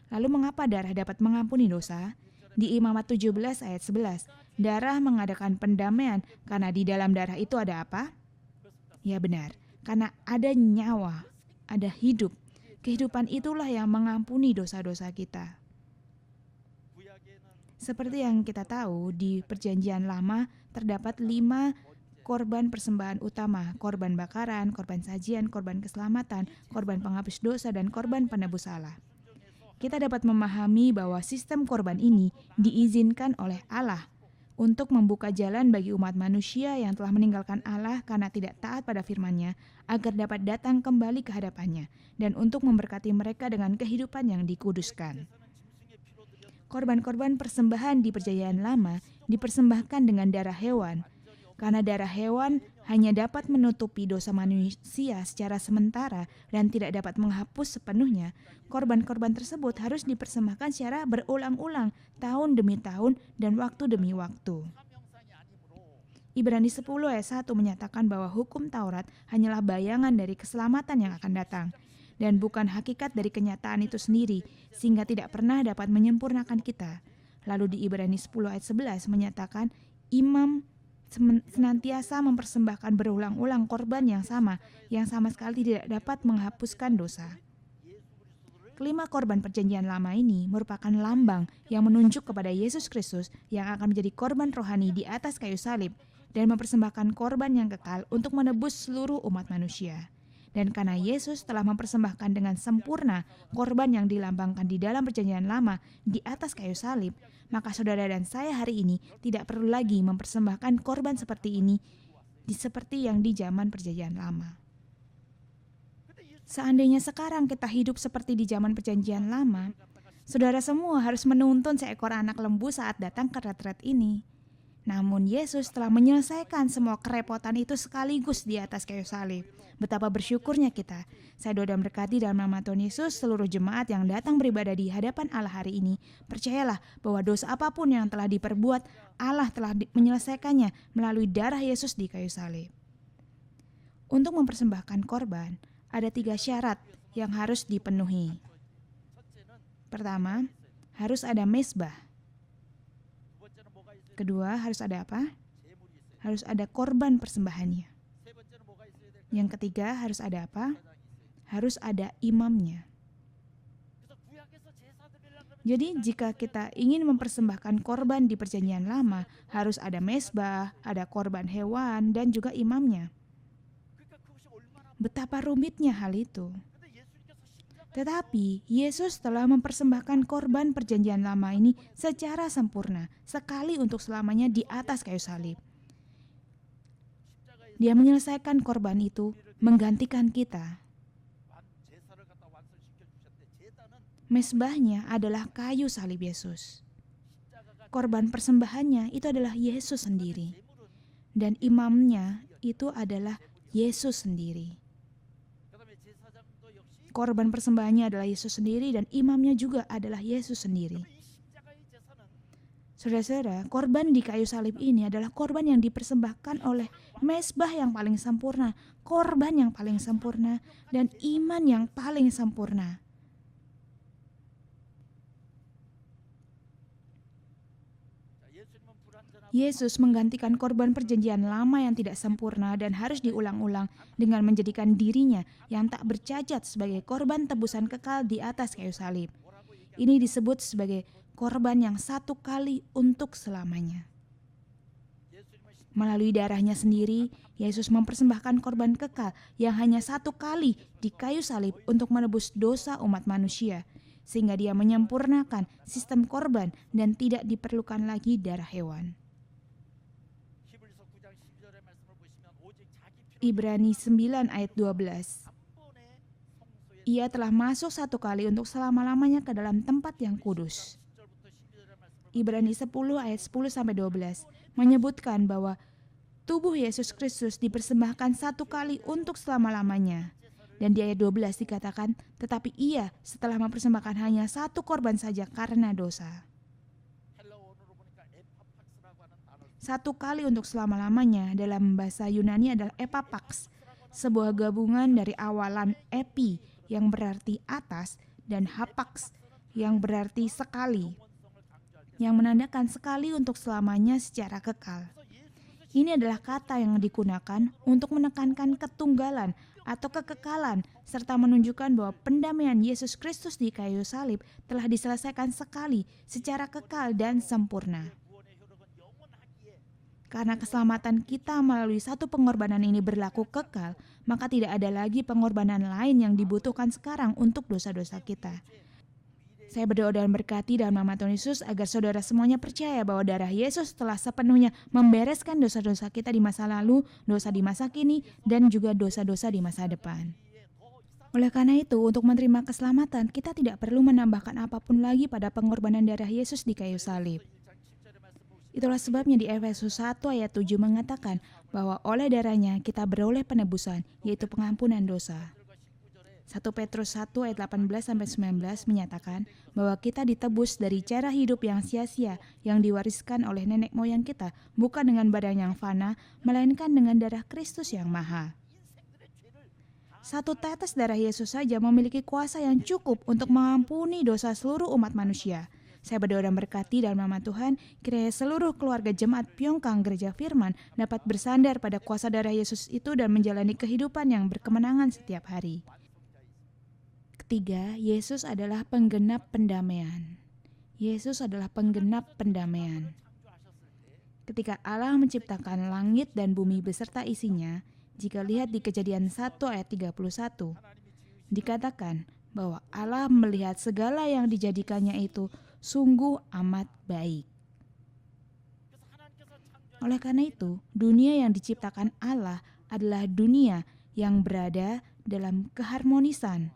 Lalu mengapa darah dapat mengampuni dosa? Di Imamat 17 ayat 11, darah mengadakan pendamaian karena di dalam darah itu ada apa? Ya benar, karena ada nyawa, ada hidup. Kehidupan itulah yang mengampuni dosa-dosa kita. Seperti yang kita tahu, di perjanjian lama terdapat 5 korban persembahan utama, korban bakaran, korban sajian, korban keselamatan, korban penghapus dosa, dan korban penebus salah. Kita dapat memahami bahwa sistem korban ini diizinkan oleh Allah untuk membuka jalan bagi umat manusia yang telah meninggalkan Allah karena tidak taat pada firman-Nya agar dapat datang kembali ke hadapan-Nya dan untuk memberkati mereka dengan kehidupan yang dikuduskan. Korban-korban persembahan di perjanjian lama dipersembahkan dengan darah hewan. Karena darah hewan hanya dapat menutupi dosa manusia secara sementara dan tidak dapat menghapus sepenuhnya, korban-korban tersebut harus dipersembahkan secara berulang-ulang, tahun demi tahun dan waktu demi waktu. Ibrani 10 ayat 1 menyatakan bahwa hukum Taurat hanyalah bayangan dari keselamatan yang akan datang, dan bukan hakikat dari kenyataan itu sendiri, sehingga tidak pernah dapat menyempurnakan kita. Lalu di Ibrani 10 ayat 11 menyatakan, imam senantiasa mempersembahkan berulang-ulang korban yang sama sekali tidak dapat menghapuskan dosa. Kelima korban perjanjian lama ini merupakan lambang yang menunjuk kepada Yesus Kristus yang akan menjadi korban rohani di atas kayu salib dan mempersembahkan korban yang kekal untuk menebus seluruh umat manusia. Dan karena Yesus telah mempersembahkan dengan sempurna korban yang dilambangkan di dalam perjanjian lama di atas kayu salib, maka saudara dan saya hari ini tidak perlu lagi mempersembahkan korban seperti ini, seperti yang di zaman perjanjian lama. Seandainya sekarang kita hidup seperti di zaman perjanjian lama, saudara semua harus menuntun seekor anak lembu saat datang ke retret ini. Namun Yesus telah menyelesaikan semua kerepotan itu sekaligus di atas kayu salib. Betapa bersyukurnya kita. Saya doa dan berkati dalam nama Tuhan Yesus seluruh jemaat yang datang beribadah di hadapan Allah hari ini. Percayalah bahwa dosa apapun yang telah diperbuat, Allah telah menyelesaikannya melalui darah Yesus di kayu salib. Untuk mempersembahkan korban, ada 3 syarat yang harus dipenuhi. Pertama, harus ada mezbah. Kedua, harus ada apa? Harus ada korban persembahannya. Yang ketiga, harus ada apa? Harus ada imamnya. Jadi jika kita ingin mempersembahkan korban di perjanjian lama, harus ada mezbah, ada korban hewan, dan juga imamnya. Betapa rumitnya hal itu. Tetapi Yesus telah mempersembahkan korban perjanjian lama ini secara sempurna, sekali untuk selamanya di atas kayu salib. Dia menyelesaikan korban itu, menggantikan kita. Mezbahnya adalah kayu salib Yesus. Korban persembahannya itu adalah Yesus sendiri. Dan imamnya itu adalah Yesus sendiri. Korban persembahannya adalah Yesus sendiri dan imamnya juga adalah Yesus sendiri. Saudara-saudara, korban di kayu salib ini adalah korban yang dipersembahkan oleh mezbah yang paling sempurna, korban yang paling sempurna, dan iman yang paling sempurna. Yesus menggantikan korban perjanjian lama yang tidak sempurna dan harus diulang-ulang dengan menjadikan dirinya yang tak bercacat sebagai korban tebusan kekal di atas kayu salib. Ini disebut sebagai korban yang satu kali untuk selamanya. Melalui darahnya sendiri, Yesus mempersembahkan korban kekal yang hanya satu kali di kayu salib untuk menebus dosa umat manusia, sehingga dia menyempurnakan sistem korban dan tidak diperlukan lagi darah hewan. Ibrani 9 ayat 12. Ia telah masuk satu kali untuk selama-lamanya ke dalam tempat yang kudus. Ibrani 10 ayat 10-12 menyebutkan bahwa tubuh Yesus Kristus dipersembahkan satu kali untuk selama-lamanya. Dan di ayat 12 dikatakan, tetapi ia setelah mempersembahkan hanya satu korban saja karena dosa. Satu kali untuk selama-lamanya dalam bahasa Yunani adalah epapax, sebuah gabungan dari awalan epi yang berarti atas dan hapax yang berarti sekali, yang menandakan sekali untuk selamanya secara kekal. Ini adalah kata yang digunakan untuk menekankan ketunggalan atau kekekalan serta menunjukkan bahwa pendamaian Yesus Kristus di kayu salib telah diselesaikan sekali secara kekal dan sempurna. Karena keselamatan kita melalui satu pengorbanan ini berlaku kekal, maka tidak ada lagi pengorbanan lain yang dibutuhkan sekarang untuk dosa-dosa kita. Saya berdoa dan berkati dalam nama Tuhan Yesus agar saudara semuanya percaya bahwa darah Yesus telah sepenuhnya membereskan dosa-dosa kita di masa lalu, dosa di masa kini, dan juga dosa-dosa di masa depan. Oleh karena itu, untuk menerima keselamatan, kita tidak perlu menambahkan apapun lagi pada pengorbanan darah Yesus di kayu salib. Itulah sebabnya di Efesus 1 ayat 7 mengatakan bahwa oleh darahnya kita beroleh penebusan, yaitu pengampunan dosa. 1 Petrus 1 ayat 18-19 menyatakan bahwa kita ditebus dari cara hidup yang sia-sia yang diwariskan oleh nenek moyang kita, bukan dengan badan yang fana, melainkan dengan darah Kristus yang mahal. Satu tetes darah Yesus saja memiliki kuasa yang cukup untuk mengampuni dosa seluruh umat manusia. Saya berdoa dan berkati dalam nama Tuhan, kiranya seluruh keluarga jemaat Pyeongkang Gereja Firman dapat bersandar pada kuasa darah Yesus itu dan menjalani kehidupan yang berkemenangan setiap hari. Ketiga, Yesus adalah penggenap pendamaian. Yesus adalah penggenap pendamaian. Ketika Allah menciptakan langit dan bumi beserta isinya, Jika lihat di Kejadian 1 ayat 31, dikatakan bahwa Allah melihat segala yang dijadikannya itu sungguh amat baik. Oleh karena itu, dunia yang diciptakan Allah adalah dunia yang berada dalam keharmonisan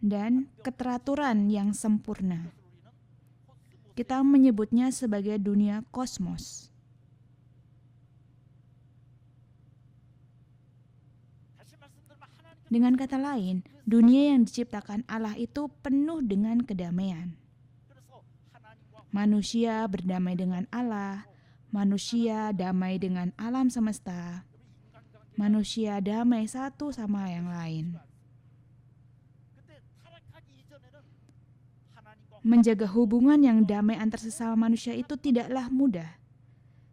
dan keteraturan yang sempurna. Kita menyebutnya sebagai dunia kosmos. Dengan kata lain, dunia yang diciptakan Allah itu penuh dengan kedamaian. Manusia berdamai dengan Allah, manusia damai dengan alam semesta, manusia damai satu sama yang lain. Menjaga hubungan yang damai antar sesama manusia itu tidaklah mudah.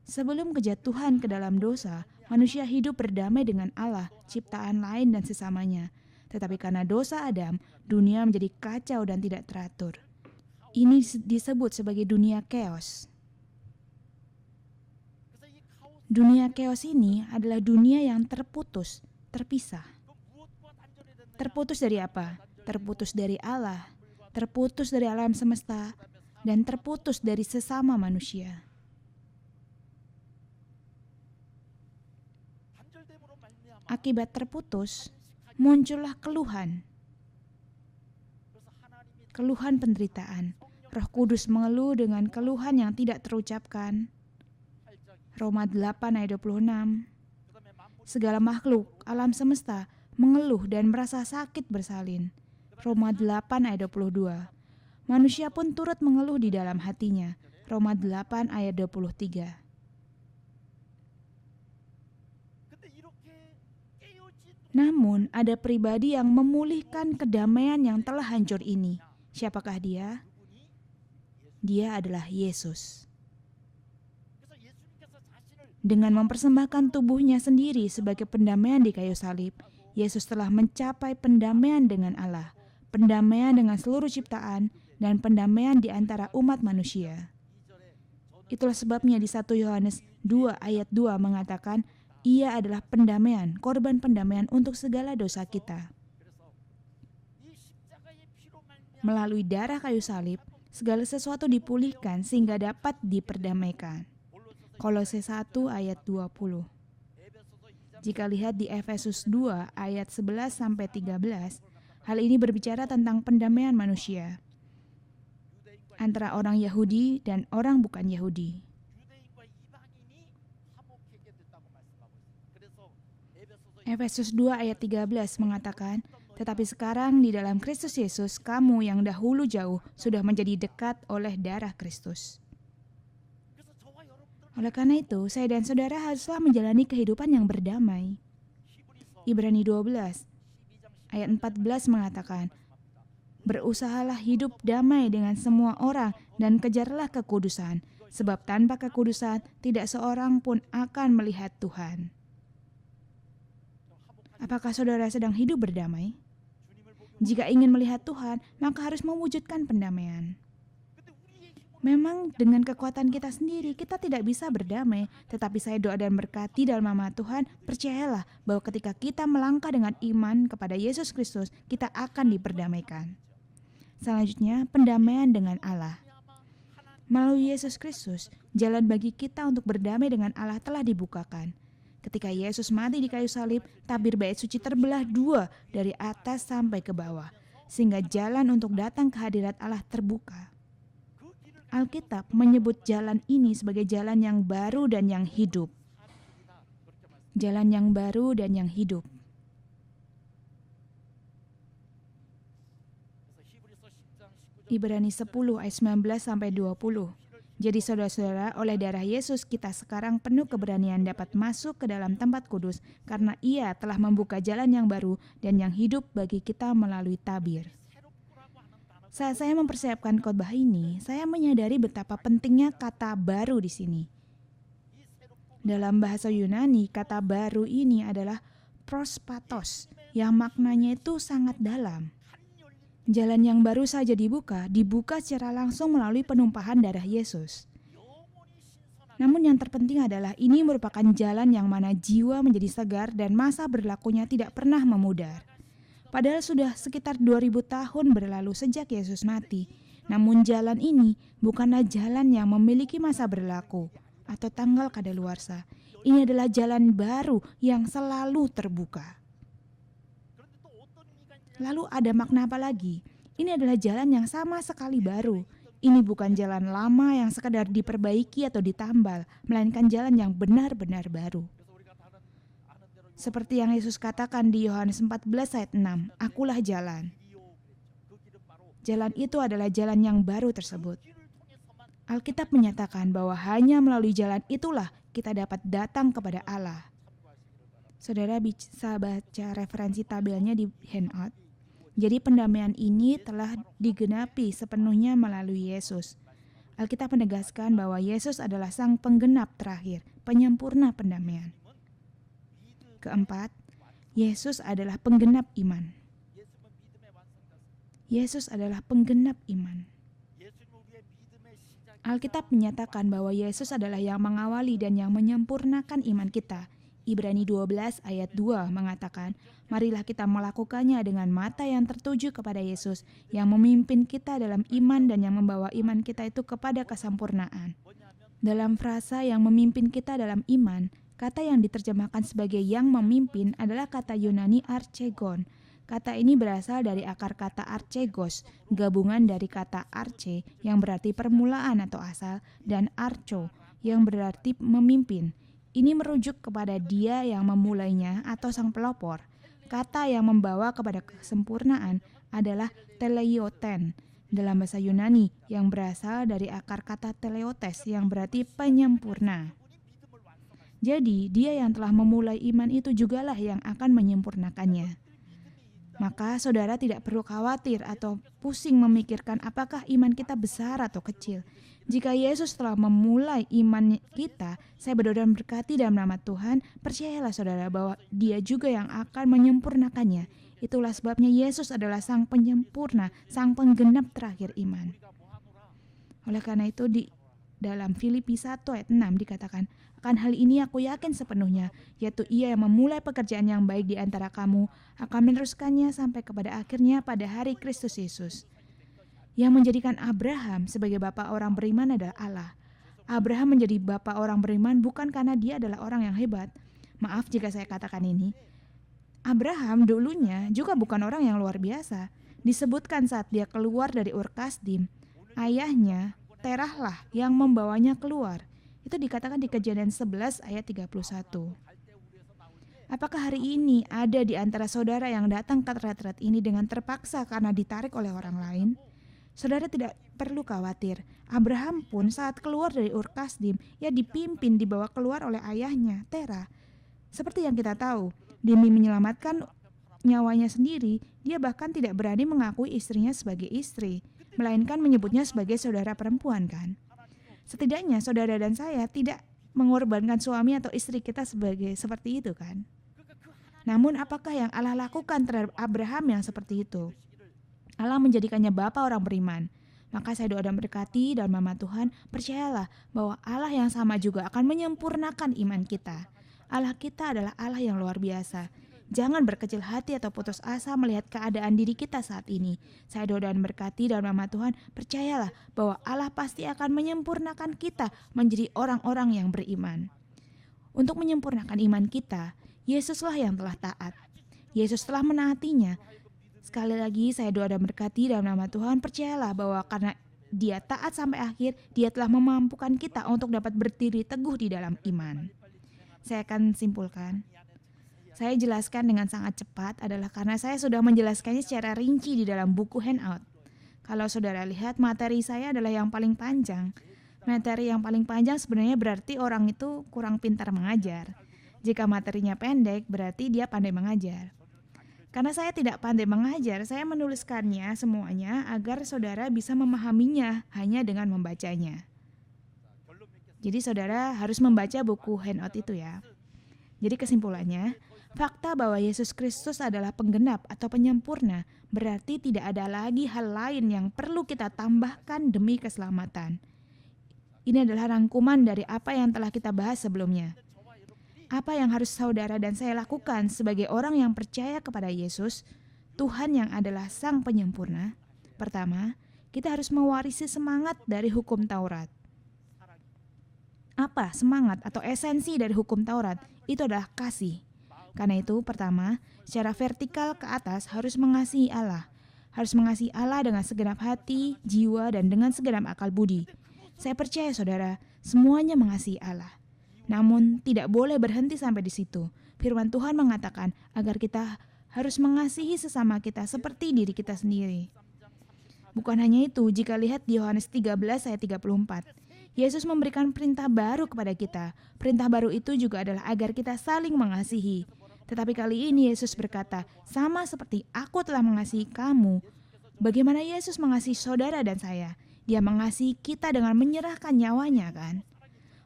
Sebelum kejatuhan ke dalam dosa, manusia hidup berdamai dengan Allah, ciptaan lain dan sesamanya. Tetapi karena dosa Adam, dunia menjadi kacau dan tidak teratur. Ini disebut sebagai dunia chaos. Dunia chaos ini adalah dunia yang terputus, terpisah. Terputus dari apa? Terputus dari Allah, terputus dari alam semesta, dan terputus dari sesama manusia. Akibat terputus, muncullah keluhan. Keluhan penderitaan. Roh Kudus mengeluh dengan keluhan yang tidak terucapkan. Roma 8 ayat 26. Segala makhluk alam semesta mengeluh dan merasa sakit bersalin. Roma 8 ayat 22. Manusia pun turut mengeluh di dalam hatinya. Roma 8 ayat 23. Namun ada pribadi yang memulihkan kedamaian yang telah hancur ini. Siapakah dia? Dia adalah Yesus. Dengan mempersembahkan tubuhnya sendiri sebagai pendamaian di kayu salib, Yesus telah mencapai pendamaian dengan Allah, pendamaian dengan seluruh ciptaan, dan pendamaian di antara umat manusia. Itulah sebabnya di 1 Yohanes 2 ayat 2 mengatakan, Ia adalah pendamaian, korban pendamaian untuk segala dosa kita. Melalui darah kayu salib, segala sesuatu dipulihkan sehingga dapat diperdamaikan. Kolose 1 ayat 20. Jika lihat di Efesus 2 ayat 11-13, hal ini berbicara tentang pendamaian manusia antara orang Yahudi dan orang bukan Yahudi. Efesus 2 ayat 13 mengatakan, tetapi sekarang di dalam Kristus Yesus, kamu yang dahulu jauh sudah menjadi dekat oleh darah Kristus. Oleh karena itu, saya dan saudara haruslah menjalani kehidupan yang berdamai. Ibrani 12 ayat 14 mengatakan, berusahalah hidup damai dengan semua orang dan kejarlah kekudusan, sebab tanpa kekudusan tidak seorang pun akan melihat Tuhan. Apakah saudara sedang hidup berdamai? Jika ingin melihat Tuhan, maka harus mewujudkan pendamaian. Memang dengan kekuatan kita sendiri, kita tidak bisa berdamai. Tetapi saya doa dan berkati dalam nama Tuhan, percayalah bahwa ketika kita melangkah dengan iman kepada Yesus Kristus, kita akan diperdamaikan. Selanjutnya, pendamaian dengan Allah. Melalui Yesus Kristus, jalan bagi kita untuk berdamai dengan Allah telah dibukakan. Ketika Yesus mati di kayu salib, tabir bait suci terbelah dua dari atas sampai ke bawah, sehingga jalan untuk datang ke hadirat Allah terbuka. Alkitab menyebut jalan ini sebagai jalan yang baru dan yang hidup. Jalan yang baru dan yang hidup. Ibrani 10 ayat 19-20. Jadi saudara-saudara, oleh darah Yesus kita sekarang penuh keberanian dapat masuk ke dalam tempat kudus karena Ia telah membuka jalan yang baru dan yang hidup bagi kita melalui tabir. Saat saya mempersiapkan khotbah ini, saya menyadari betapa pentingnya kata baru di sini. Dalam bahasa Yunani, kata baru ini adalah prospatos, yang maknanya itu sangat dalam. Jalan yang baru saja dibuka secara langsung melalui penumpahan darah Yesus. Namun yang terpenting adalah ini merupakan jalan yang mana jiwa menjadi segar dan masa berlakunya tidak pernah memudar. Padahal sudah sekitar 2000 tahun berlalu sejak Yesus mati. Namun jalan ini bukanlah jalan yang memiliki masa berlaku atau tanggal kadaluarsa. Ini adalah jalan baru yang selalu terbuka. Lalu ada makna apa lagi? Ini adalah jalan yang sama sekali baru. Ini bukan jalan lama yang sekadar diperbaiki atau ditambal, melainkan jalan yang benar-benar baru. Seperti yang Yesus katakan di Yohanes 14 ayat 6, "Akulah jalan." Jalan itu adalah jalan yang baru tersebut. Alkitab menyatakan bahwa hanya melalui jalan itulah kita dapat datang kepada Allah. Saudara bisa baca referensi tabelnya di handout. Jadi pendamaian ini telah digenapi sepenuhnya melalui Yesus. Alkitab menegaskan bahwa Yesus adalah sang penggenap terakhir, penyempurna pendamaian. Keempat, Yesus adalah penggenap iman. Yesus adalah penggenap iman. Alkitab menyatakan bahwa Yesus adalah yang mengawali dan yang menyempurnakan iman kita. Ibrani 12 ayat 2 mengatakan, "Marilah kita melakukannya dengan mata yang tertuju kepada Yesus, yang memimpin kita dalam iman dan yang membawa iman kita itu kepada kesempurnaan." Dalam frasa yang memimpin kita dalam iman, kata yang diterjemahkan sebagai yang memimpin adalah kata Yunani archegon. Kata ini berasal dari akar kata archegos, gabungan dari kata arche yang berarti permulaan atau asal, dan archo yang berarti memimpin. Ini merujuk kepada dia yang memulainya atau sang pelopor. Kata yang membawa kepada kesempurnaan adalah teleioten dalam bahasa Yunani yang berasal dari akar kata teleotes yang berarti penyempurna. Jadi dia yang telah memulai iman itu jugalah yang akan menyempurnakannya. Maka saudara tidak perlu khawatir atau pusing memikirkan apakah iman kita besar atau kecil. Jika Yesus telah memulai iman kita, saya berdoa dan berkati dalam nama Tuhan, percayalah saudara bahwa Dia juga yang akan menyempurnakannya. Itulah sebabnya Yesus adalah sang penyempurna, sang penggenap terakhir iman. Oleh karena itu di dalam Filipi 1 ayat 6 dikatakan, "Akan hal ini aku yakin sepenuhnya, yaitu Ia yang memulai pekerjaan yang baik di antara kamu akan meneruskannya sampai kepada akhirnya pada hari Kristus Yesus." Yang menjadikan Abraham sebagai bapa orang beriman adalah Allah. Abraham menjadi bapa orang beriman bukan karena dia adalah orang yang hebat. Maaf jika saya katakan ini. Abraham dulunya juga bukan orang yang luar biasa. Disebutkan saat dia keluar dari Ur Kasdim, ayahnya Terahlah yang membawanya keluar. Itu dikatakan di Kejadian 11 ayat 31. Apakah hari ini ada di antara saudara yang datang ke retret ini dengan terpaksa karena ditarik oleh orang lain? Saudara tidak perlu khawatir. Abraham pun saat keluar dari Ur Kasdim, ia dipimpin dibawa keluar oleh ayahnya, Terah. Seperti yang kita tahu, demi menyelamatkan nyawanya sendiri, dia bahkan tidak berani mengakui istrinya sebagai istri, melainkan menyebutnya sebagai saudara perempuan kan? Setidaknya saudara dan saya tidak mengorbankan suami atau istri kita seperti itu kan? Namun apakah yang Allah lakukan terhadap Abraham yang seperti itu? Allah menjadikannya bapa orang beriman. Maka saya doa dan berkati dalam nama Tuhan, percayalah bahwa Allah yang sama juga akan menyempurnakan iman kita. Allah kita adalah Allah yang luar biasa. Jangan berkecil hati atau putus asa melihat keadaan diri kita saat ini. Saya doa dan berkati dalam nama Tuhan, percayalah bahwa Allah pasti akan menyempurnakan kita menjadi orang-orang yang beriman. Untuk menyempurnakan iman kita, Yesuslah yang telah taat. Yesus telah menaatinya. Sekali lagi saya doa dan berkati dalam nama Tuhan, percayalah bahwa karena Dia taat sampai akhir, Dia telah memampukan kita untuk dapat berdiri teguh di dalam iman. Saya akan simpulkan. Saya jelaskan dengan sangat cepat adalah karena saya sudah menjelaskannya secara rinci di dalam buku handout. Kalau saudara lihat, materi saya adalah yang paling panjang. Materi yang paling panjang sebenarnya berarti orang itu kurang pintar mengajar. Jika materinya pendek, berarti dia pandai mengajar. Karena saya tidak pandai mengajar, saya menuliskannya semuanya agar saudara bisa memahaminya hanya dengan membacanya. Jadi saudara harus membaca buku handout itu ya. Jadi kesimpulannya, fakta bahwa Yesus Kristus adalah penggenap atau penyempurna berarti tidak ada lagi hal lain yang perlu kita tambahkan demi keselamatan. Ini adalah rangkuman dari apa yang telah kita bahas sebelumnya. Apa yang harus saudara dan saya lakukan sebagai orang yang percaya kepada Yesus, Tuhan yang adalah Sang Penyempurna? Pertama, kita harus mewarisi semangat dari hukum Taurat. Apa semangat atau esensi dari hukum Taurat? Itu adalah kasih. Karena itu, pertama, secara vertikal ke atas harus mengasihi Allah. Harus mengasihi Allah dengan segenap hati, jiwa, dan dengan segenap akal budi. Saya percaya saudara, semuanya mengasihi Allah. Namun, tidak boleh berhenti sampai di situ. Firman Tuhan mengatakan agar kita harus mengasihi sesama kita seperti diri kita sendiri. Bukan hanya itu, jika lihat di Yohanes 13 ayat 34. Yesus memberikan perintah baru kepada kita. Perintah baru itu juga adalah agar kita saling mengasihi. Tetapi kali ini Yesus berkata, sama seperti aku telah mengasihi kamu. Bagaimana Yesus mengasihi saudara dan saya? Dia mengasihi kita dengan menyerahkan nyawanya, kan?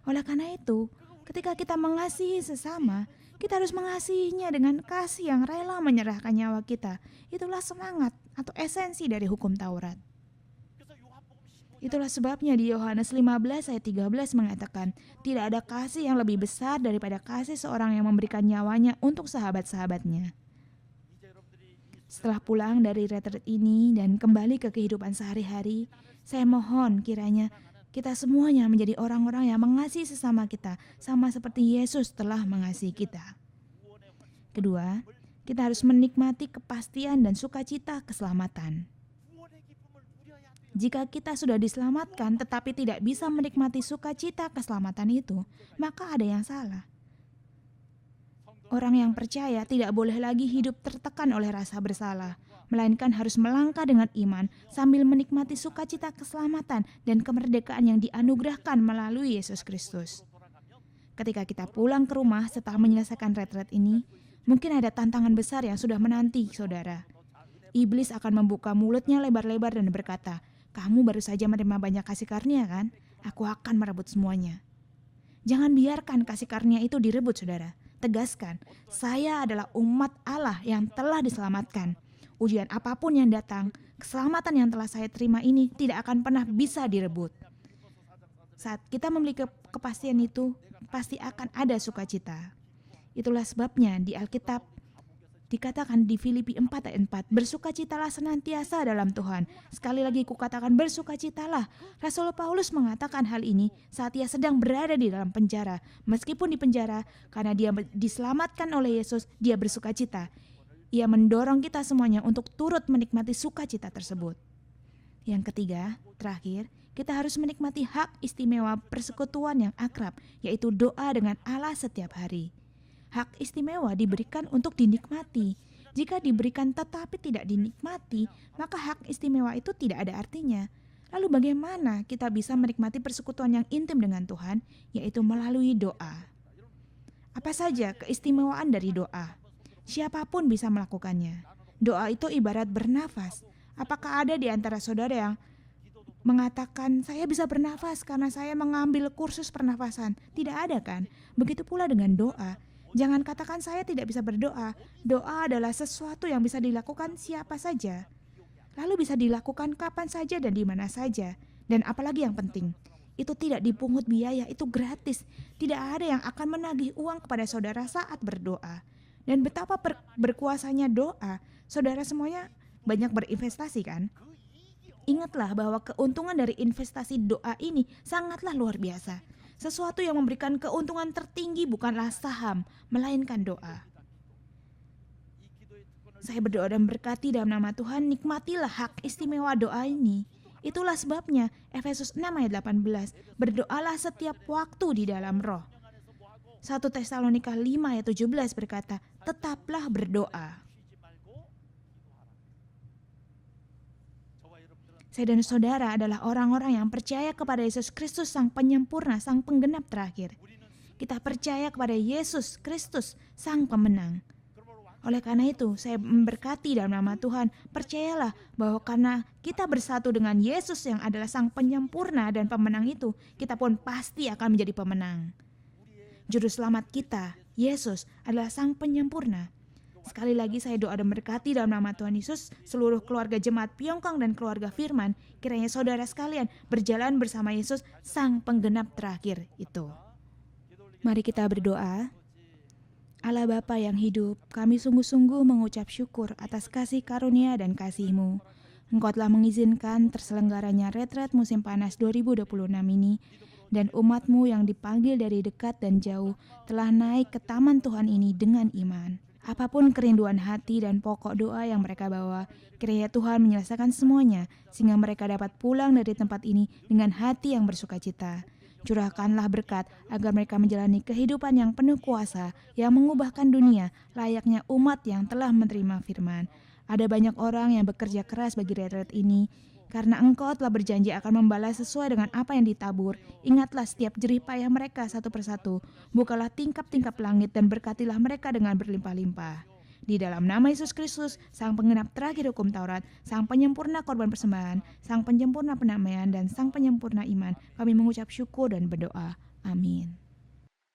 Oleh karena itu, ketika kita mengasihi sesama, kita harus mengasihinya dengan kasih yang rela menyerahkan nyawa kita. Itulah semangat atau esensi dari hukum Taurat. Itulah sebabnya di Yohanes 15 ayat 13 mengatakan, tidak ada kasih yang lebih besar daripada kasih seorang yang memberikan nyawanya untuk sahabat-sahabatnya. Setelah pulang dari retret ini dan kembali ke kehidupan sehari-hari, saya mohon kiranya kita semuanya menjadi orang-orang yang mengasihi sesama kita, sama seperti Yesus telah mengasihi kita. Kedua, kita harus menikmati kepastian dan sukacita keselamatan. Jika kita sudah diselamatkan tetapi tidak bisa menikmati sukacita keselamatan itu, maka ada yang salah. Orang yang percaya tidak boleh lagi hidup tertekan oleh rasa bersalah, melainkan harus melangkah dengan iman sambil menikmati sukacita keselamatan dan kemerdekaan yang dianugerahkan melalui Yesus Kristus. Ketika kita pulang ke rumah setelah menyelesaikan retret ini, mungkin ada tantangan besar yang sudah menanti saudara. Iblis akan membuka mulutnya lebar-lebar dan berkata, kamu baru saja menerima banyak kasih karunia kan? Aku akan merebut semuanya. Jangan biarkan kasih karunia itu direbut saudara. Tegaskan, saya adalah umat Allah yang telah diselamatkan. Ujian apapun yang datang, keselamatan yang telah saya terima ini tidak akan pernah bisa direbut. Saat kita memiliki kepastian itu, pasti akan ada sukacita. Itulah sebabnya di Alkitab dikatakan di Filipi 4 ayat 4, bersukacitalah senantiasa dalam Tuhan. Sekali lagi kukatakan bersukacitalah. Rasul Paulus mengatakan hal ini saat ia sedang berada di dalam penjara. Meskipun di penjara, karena dia diselamatkan oleh Yesus, dia bersukacita. Ia mendorong kita semuanya untuk turut menikmati sukacita tersebut. Yang ketiga, terakhir, kita harus menikmati hak istimewa persekutuan yang akrab, yaitu doa dengan Allah setiap hari. Hak istimewa diberikan untuk dinikmati. Jika diberikan tetapi tidak dinikmati, maka hak istimewa itu tidak ada artinya. Lalu bagaimana kita bisa menikmati persekutuan yang intim dengan Tuhan, yaitu melalui doa? Apa saja keistimewaan dari doa? Siapapun bisa melakukannya. Doa itu ibarat bernafas. Apakah ada di antara saudara yang mengatakan, saya bisa bernafas karena saya mengambil kursus pernafasan? Tidak ada kan? Begitu pula dengan doa. Jangan katakan saya tidak bisa berdoa. Doa adalah sesuatu yang bisa dilakukan siapa saja. Lalu bisa dilakukan kapan saja dan di mana saja. Dan apalagi yang penting, itu tidak dipungut biaya, itu gratis. Tidak ada yang akan menagih uang kepada saudara saat berdoa. Dan betapa berkuasanya doa. Saudara semuanya banyak berinvestasi kan? Ingatlah bahwa keuntungan dari investasi doa ini sangatlah luar biasa. Sesuatu yang memberikan keuntungan tertinggi bukanlah saham, melainkan doa. Saya berdoa dan berkati dalam nama Tuhan, nikmatilah hak istimewa doa ini. Itulah sebabnya Efesus 6 ayat 18, berdoalah setiap waktu di dalam roh. 1 Tesalonika 5 ayat 17 berkata, tetaplah berdoa. Saya dan saudara adalah orang-orang yang percaya kepada Yesus Kristus Sang Penyempurna, Sang Penggenap terakhir. Kita percaya kepada Yesus Kristus Sang Pemenang. Oleh karena itu, saya memberkati dalam nama Tuhan, percayalah bahwa karena kita bersatu dengan Yesus yang adalah Sang Penyempurna dan Pemenang itu, kita pun pasti akan menjadi pemenang. Juru selamat kita, Yesus, adalah Sang Penyempurna. Sekali lagi saya doa dan berkati dalam nama Tuhan Yesus, seluruh keluarga jemaat Piyongkong dan keluarga Firman, kiranya saudara sekalian berjalan bersama Yesus, sang penggenap terakhir itu. Mari kita berdoa. Allah Bapa yang hidup, kami sungguh-sungguh mengucap syukur atas kasih karunia dan kasih-Mu. Engkau telah mengizinkan terselenggaranya retret musim panas 2026 ini, dan umat-Mu yang dipanggil dari dekat dan jauh telah naik ke taman Tuhan ini dengan iman. Apapun kerinduan hati dan pokok doa yang mereka bawa, kiranya Tuhan menyelesaikan semuanya, sehingga mereka dapat pulang dari tempat ini dengan hati yang bersukacita. Curahkanlah berkat agar mereka menjalani kehidupan yang penuh kuasa, yang mengubahkan dunia, layaknya umat yang telah menerima firman. Ada banyak orang yang bekerja keras bagi retret ini, karena Engkau telah berjanji akan membalas sesuai dengan apa yang ditabur. Ingatlah setiap jerih payah mereka satu persatu. Bukalah tingkap-tingkap langit dan berkatilah mereka dengan berlimpah-limpah. Di dalam nama Yesus Kristus, Sang Penggenap terakhir hukum Taurat, Sang Penyempurna korban persembahan, Sang Penyempurna pendamaian, dan Sang Penyempurna iman, kami mengucap syukur dan berdoa. Amin.